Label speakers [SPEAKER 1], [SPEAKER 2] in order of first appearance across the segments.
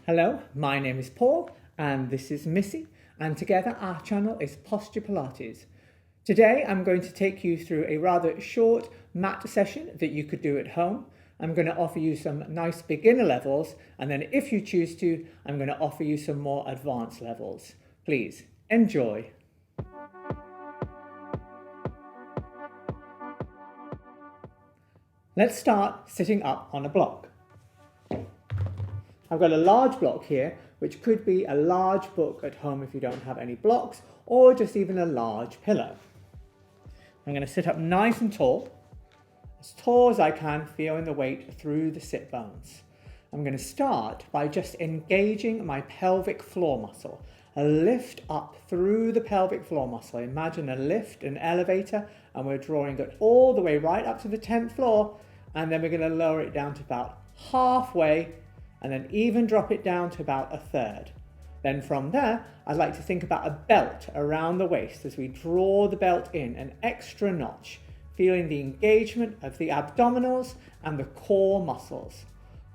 [SPEAKER 1] Hello, my name is Paul and this is Missy, and together our channel is Posture Pilates. Today I'm going to take you through a rather short mat session that you could do at home. I'm going to offer you some nice beginner levels, and then if you choose to, I'm going to offer you some more advanced levels. Please enjoy. Let's start sitting up on a block. I've got a large block here, which could be a large book at home if you don't have any blocks, or just even a large pillow. I'm going to sit up nice and as tall as I can, feeling the weight through the sit bones. I'm going to start by just engaging my pelvic floor muscle. A lift up through the pelvic floor muscle. Imagine a lift, an elevator, and we're drawing it all the way right up to the 10th floor, and then we're going to lower it down to about halfway, and then even drop it down to about a third. Then from there, I'd like to think about a belt around the waist as we draw the belt in an extra notch, feeling the engagement of the abdominals and the core muscles.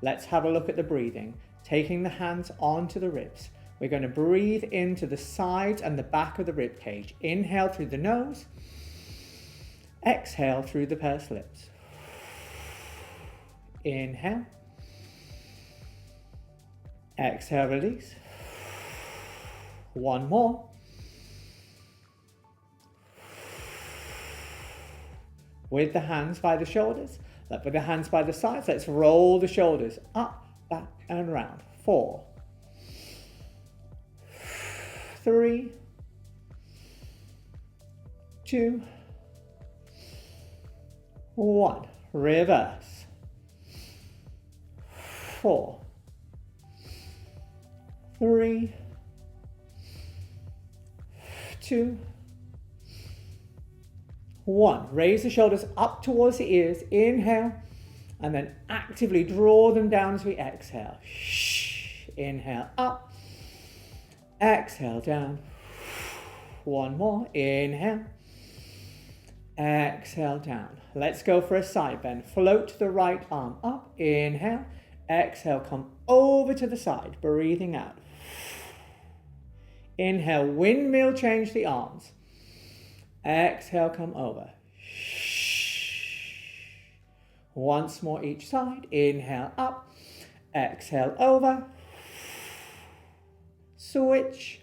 [SPEAKER 1] Let's have a look at the breathing, taking the hands onto the ribs. We're going to breathe into the sides and the back of the rib cage. Inhale through the nose, exhale through the pursed lips. Inhale, exhale, release. One more. With the hands by the shoulders, with the hands by the sides, let's roll the shoulders up, back and round. 4, 3, 2, 1. Reverse. 4, 3, 2, 1. Raise the shoulders up towards the ears. Inhale, and then actively draw them down as we exhale. Inhale up, exhale down. One more. Inhale, exhale down. Let's go for a side bend. Float the right arm up. Inhale, exhale, come over to the side, breathing out. Inhale, windmill change the arms. Exhale, come over. Once more each side. Inhale up, exhale over. Switch.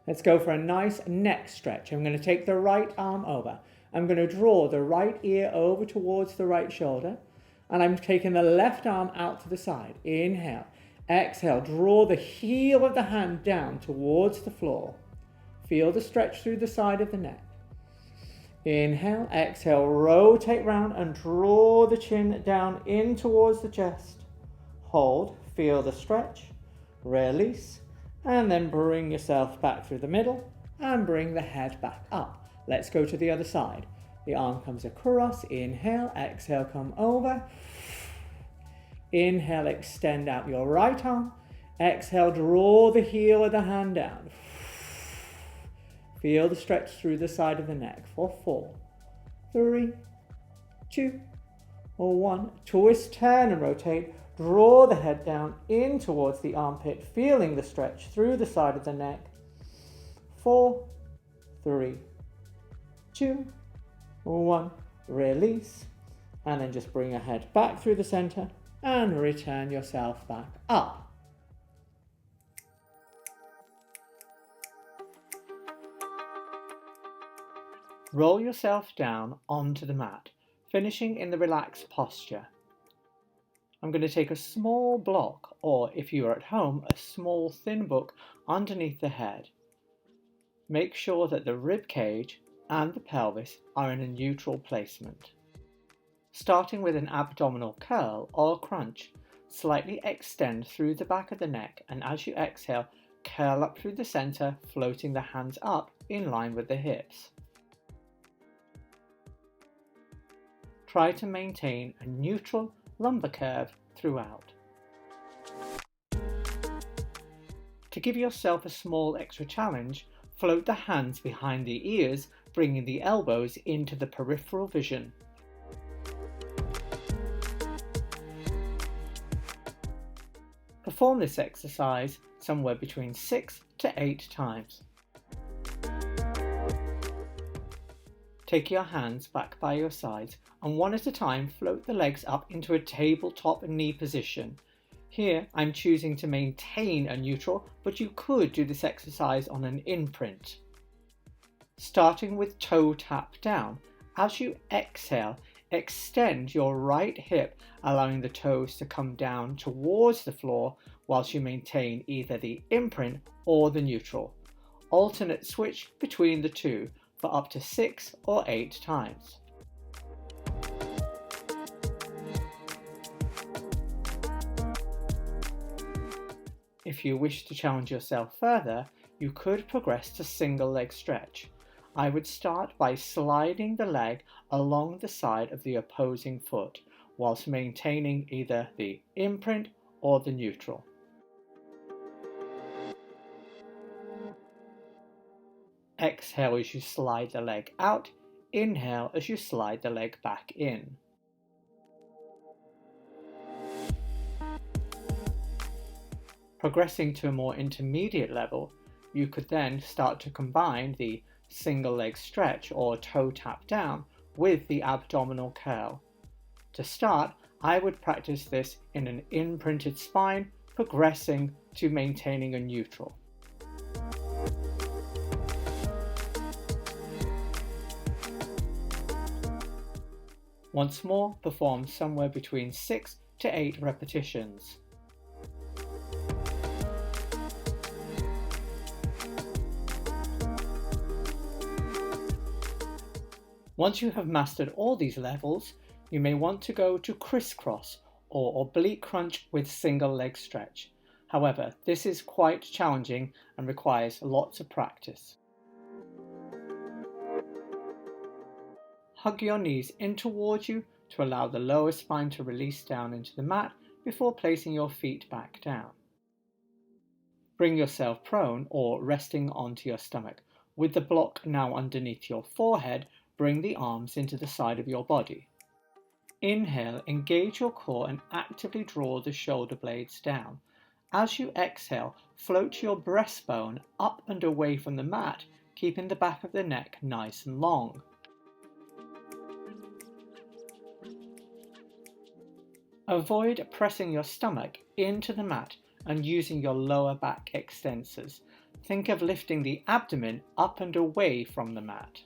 [SPEAKER 1] Let's go for a nice neck stretch. I'm going to take the right arm over. I'm going to draw the right ear over towards the right shoulder, and I'm taking the left arm out to the side. Inhale. Exhale, draw the heel of the hand down towards the floor. Feel the stretch through the side of the neck. Inhale, exhale, rotate round and draw the chin down in towards the chest. Hold, feel the stretch, release, and then bring yourself back through the middle and bring the head back up. Let's go to the other side. The arm comes across. Inhale, exhale, come over. Inhale, extend out your right arm. Exhale, draw the heel of the hand down. Feel the stretch through the side of the neck for 4, 3, 2, 1. Twist, turn and rotate. Draw the head down in towards the armpit, feeling the stretch through the side of the neck. 4, 3, 2, 1. Release. And then just bring your head back through the center and return yourself back up. Roll yourself down onto the mat, finishing in the relaxed posture. I'm going to take a small block, or if you are at home, a small thin book underneath the head. Make sure that the rib cage and the pelvis are in a neutral placement. Starting with an abdominal curl or crunch, slightly extend through the back of the neck, and as you exhale, curl up through the center, floating the hands up in line with the hips. Try to maintain a neutral lumbar curve throughout. To give yourself a small extra challenge, float the hands behind the ears, bringing the elbows into the peripheral vision. Perform this exercise somewhere between 6 to 8 times. Take your hands back by your sides and one at a time float the legs up into a tabletop knee position. Here I'm choosing to maintain a neutral, but you could do this exercise on an imprint. Starting with toe tap down, as you exhale, extend your right hip, allowing the toes to come down towards the floor whilst you maintain either the imprint or the neutral. Alternate switch between the two for up to 6 or 8 times. If you wish to challenge yourself further, you could progress to single leg stretch. I would start by sliding the leg along the side of the opposing foot, whilst maintaining either the imprint or the neutral. Exhale as you slide the leg out, inhale as you slide the leg back in. Progressing to a more intermediate level, you could then start to combine the single leg stretch or toe tap down with the abdominal curl. To start, I would practice this in an imprinted spine, progressing to maintaining a neutral. Once more, perform somewhere between 6 to 8 repetitions. Once you have mastered all these levels, you may want to go to crisscross or oblique crunch with single leg stretch. However, this is quite challenging and requires lots of practice. Hug your knees in towards you to allow the lower spine to release down into the mat before placing your feet back down. Bring yourself prone or resting onto your stomach. With the block now underneath your forehead, bring the arms into the side of your body. Inhale, engage your core and actively draw the shoulder blades down. As you exhale, float your breastbone up and away from the mat, keeping the back of the neck nice and long. Avoid pressing your stomach into the mat and using your lower back extensors. Think of lifting the abdomen up and away from the mat.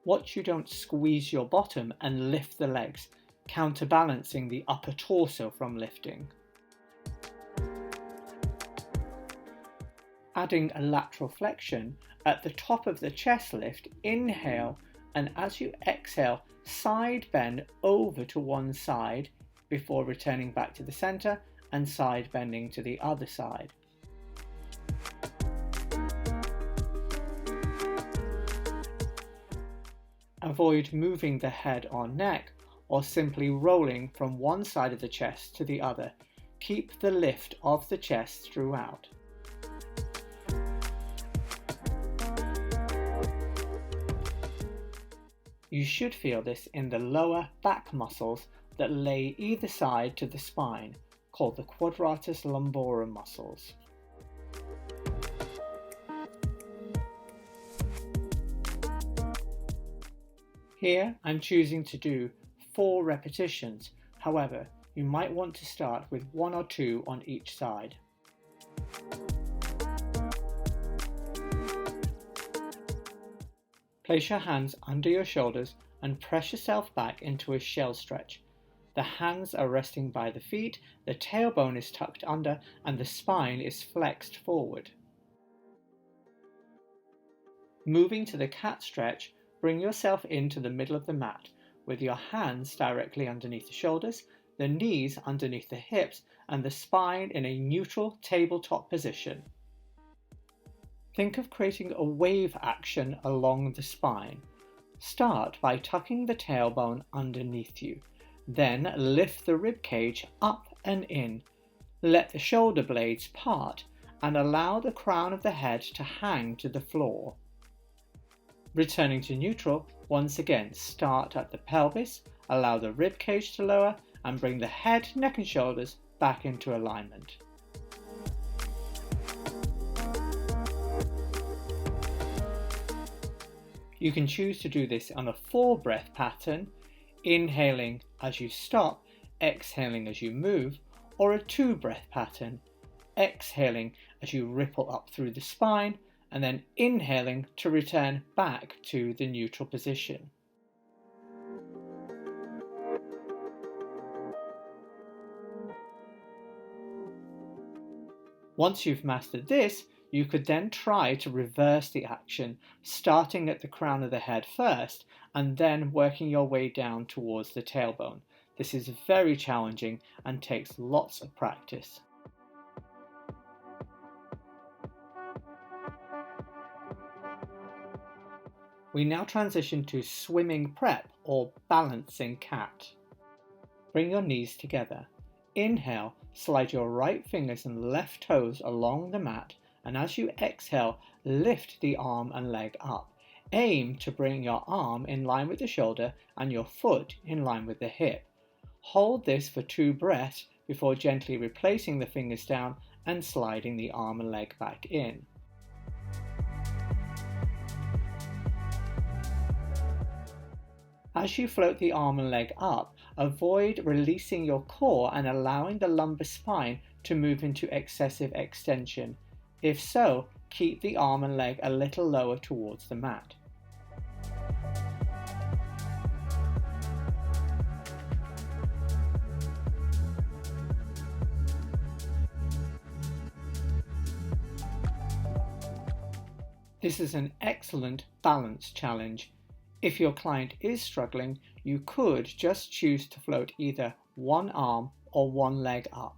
[SPEAKER 1] Watch you don't squeeze your bottom and lift the legs, counterbalancing the upper torso from lifting. Adding a lateral flexion at the top of the chest lift, inhale, and as you exhale, side bend over to one side before returning back to the center and side bending to the other side. Avoid moving the head or neck or simply rolling from one side of the chest to the other. Keep the lift of the chest throughout. You should feel this in the lower back muscles that lay either side to the spine, called the quadratus lumborum muscles. Here I'm choosing to do 4 repetitions, however, you might want to start with 1 or 2 on each side. Place your hands under your shoulders and press yourself back into a shell stretch. The hands are resting by the feet, the tailbone is tucked under, and the spine is flexed forward. Moving to the cat stretch, bring yourself into the middle of the mat, with your hands directly underneath the shoulders, the knees underneath the hips, and the spine in a neutral tabletop position. Think of creating a wave action along the spine. Start by tucking the tailbone underneath you. Then lift the rib cage up and in. Let the shoulder blades part and allow the crown of the head to hang to the floor. Returning to neutral, once again start at the pelvis, allow the rib cage to lower and bring the head, neck and shoulders back into alignment. You can choose to do this on a 4-breath pattern, inhaling as you stop, exhaling as you move, or a 2-breath pattern, exhaling as you ripple up through the spine, and then inhaling to return back to the neutral position. Once you've mastered this, you could then try to reverse the action, starting at the crown of the head first, and then working your way down towards the tailbone. This is very challenging and takes lots of practice. We now transition to swimming prep or balancing cat. Bring your knees together. Inhale, slide your right fingers and left toes along the mat, and as you exhale, lift the arm and leg up. Aim to bring your arm in line with the shoulder and your foot in line with the hip. Hold this for 2 breaths before gently replacing the fingers down and sliding the arm and leg back in. As you float the arm and leg up, avoid releasing your core and allowing the lumbar spine to move into excessive extension. If so, keep the arm and leg a little lower towards the mat. This is an excellent balance challenge. If your client is struggling, you could just choose to float either one arm or one leg up.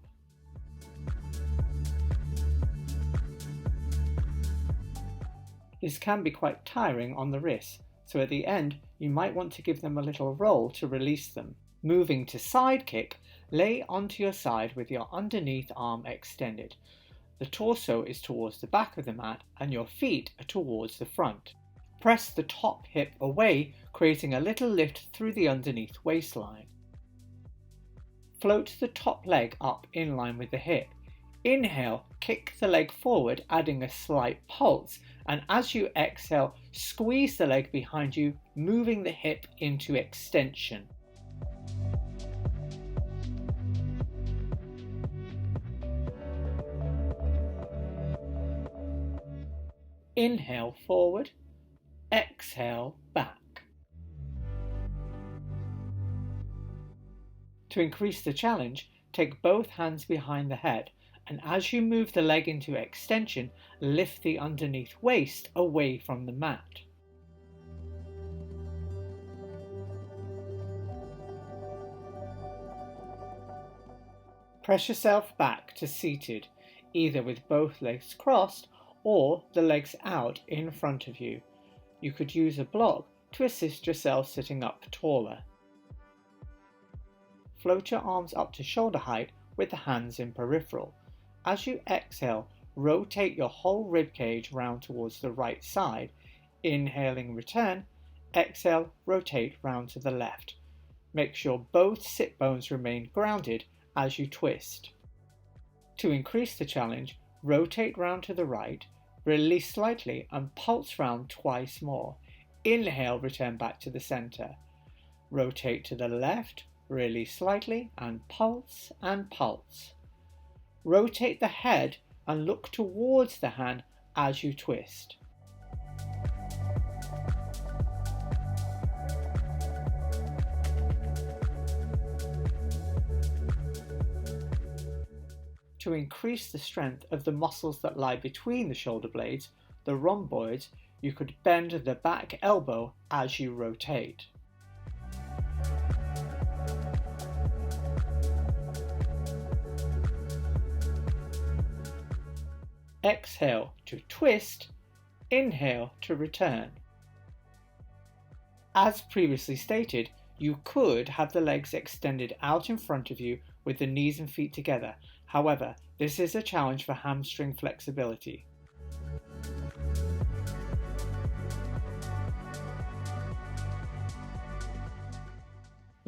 [SPEAKER 1] This can be quite tiring on the wrists, so at the end you might want to give them a little roll to release them. Moving to side kick, lay onto your side with your underneath arm extended. The torso is towards the back of the mat and your feet are towards the front. Press the top hip away, creating a little lift through the underneath waistline. Float the top leg up in line with the hip. Inhale, kick the leg forward, adding a slight pulse, and as you exhale, squeeze the leg behind you, moving the hip into extension. Inhale forward, exhale back. To increase the challenge, take both hands behind the head, and as you move the leg into extension, lift the underneath waist away from the mat. Press yourself back to seated, either with both legs crossed or the legs out in front of you. You could use a block to assist yourself sitting up taller. Float your arms up to shoulder height with the hands in peripheral. As you exhale, rotate your whole rib cage round towards the right side. Inhaling, return. Exhale, rotate round to the left. Make sure both sit bones remain grounded as you twist. To increase the challenge, rotate round to the right, release slightly and pulse round twice more. Inhale, return back to the center. Rotate to the left, release slightly and pulse and pulse. Rotate the head and look towards the hand as you twist. To increase the strength of the muscles that lie between the shoulder blades, the rhomboids, you could bend the back elbow as you rotate. Exhale to twist, inhale to return. As previously stated, you could have the legs extended out in front of you with the knees and feet together. However, this is a challenge for hamstring flexibility.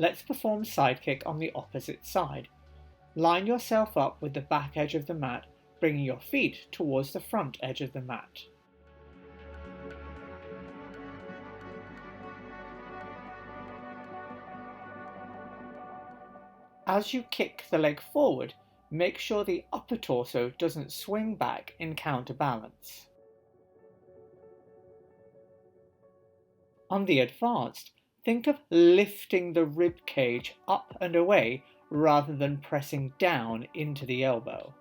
[SPEAKER 1] Let's perform sidekick on the opposite side. Line yourself up with the back edge of the mat, bringing your feet towards the front edge of the mat. As you kick the leg forward, make sure the upper torso doesn't swing back in counterbalance. On the advanced, think of lifting the rib cage up and away rather than pressing down into the elbow.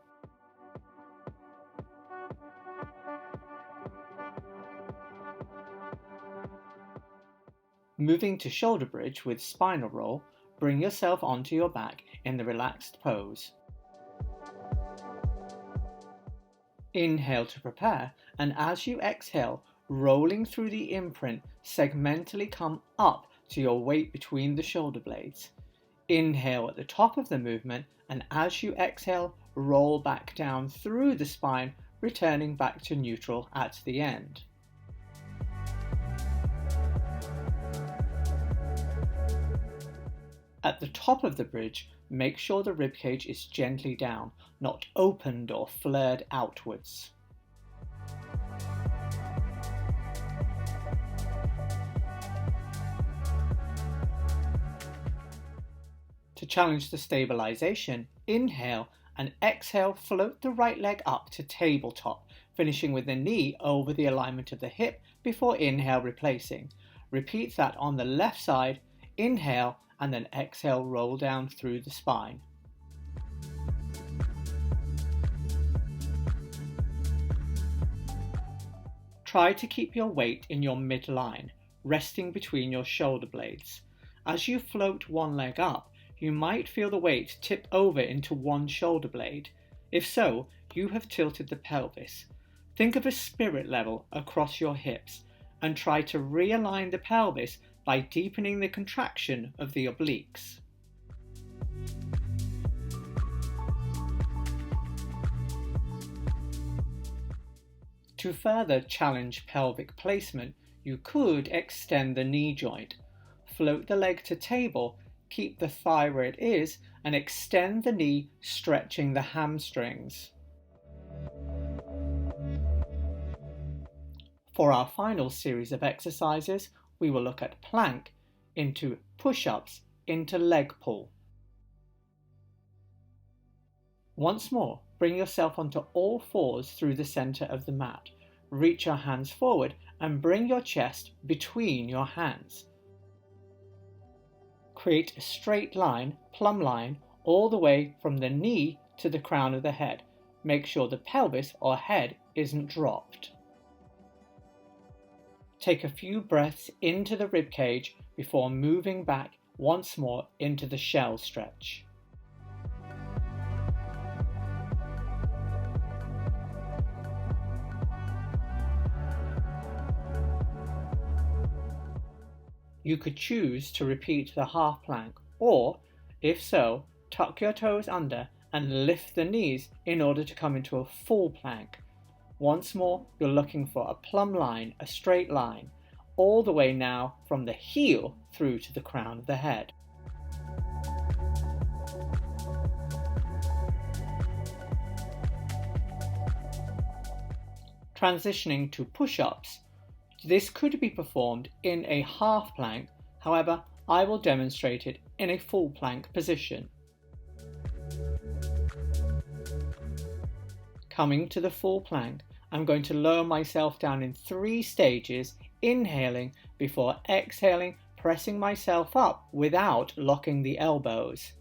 [SPEAKER 1] Moving to shoulder bridge with spinal roll, bring yourself onto your back in the relaxed pose. Inhale to prepare, and as you exhale, rolling through the imprint, segmentally come up to your weight between the shoulder blades. Inhale at the top of the movement, and as you exhale, roll back down through the spine, returning back to neutral at the end. At the top of the bridge, make sure the ribcage is gently down, not opened or flared outwards. To challenge the stabilization, inhale and exhale, float the right leg up to tabletop, finishing with the knee over the alignment of the hip before inhale replacing. Repeat that on the left side, inhale and then exhale, roll down through the spine. Try to keep your weight in your midline, resting between your shoulder blades. As you float one leg up, you might feel the weight tip over into one shoulder blade. If so, you have tilted the pelvis. Think of a spirit level across your hips and try to realign the pelvis by deepening the contraction of the obliques. To further challenge pelvic placement, you could extend the knee joint. Float the leg to table, keep the thigh where it is, and extend the knee, stretching the hamstrings. For our final series of exercises, we will look at plank into push-ups into leg pull. Once more, bring yourself onto all fours through the center of the mat. Reach your hands forward and bring your chest between your hands. Create a straight line, plumb line, all the way from the knee to the crown of the head. Make sure the pelvis or head isn't dropped. Take a few breaths into the rib cage before moving back once more into the shell stretch. You could choose to repeat the half plank, or, if so, tuck your toes under and lift the knees in order to come into a full plank. Once more, you're looking for a plumb line, a straight line, all the way now from the heel through to the crown of the head. Transitioning to push-ups. This could be performed in a half plank, however, I will demonstrate it in a full plank position. Coming to the full plank, I'm going to lower myself down in 3 stages, inhaling before exhaling, pressing myself up without locking the elbows.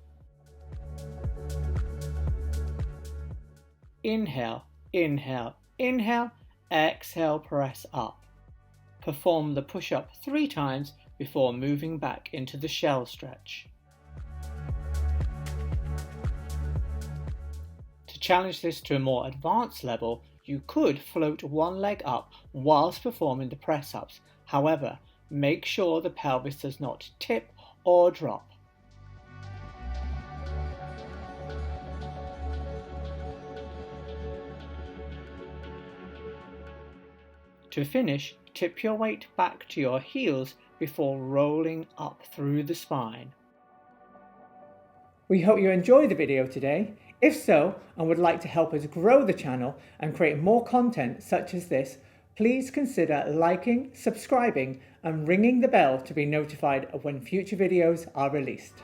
[SPEAKER 1] Inhale, inhale, inhale, exhale, press up. Perform the push-up 3 times before moving back into the shell stretch. To challenge this to a more advanced level, you could float one leg up whilst performing the press-ups. However, make sure the pelvis does not tip or drop. To finish, tip your weight back to your heels before rolling up through the spine. We hope you enjoyed the video today. If so, and would like to help us grow the channel and create more content such as this, please consider liking, subscribing, and ringing the bell to be notified of when future videos are released.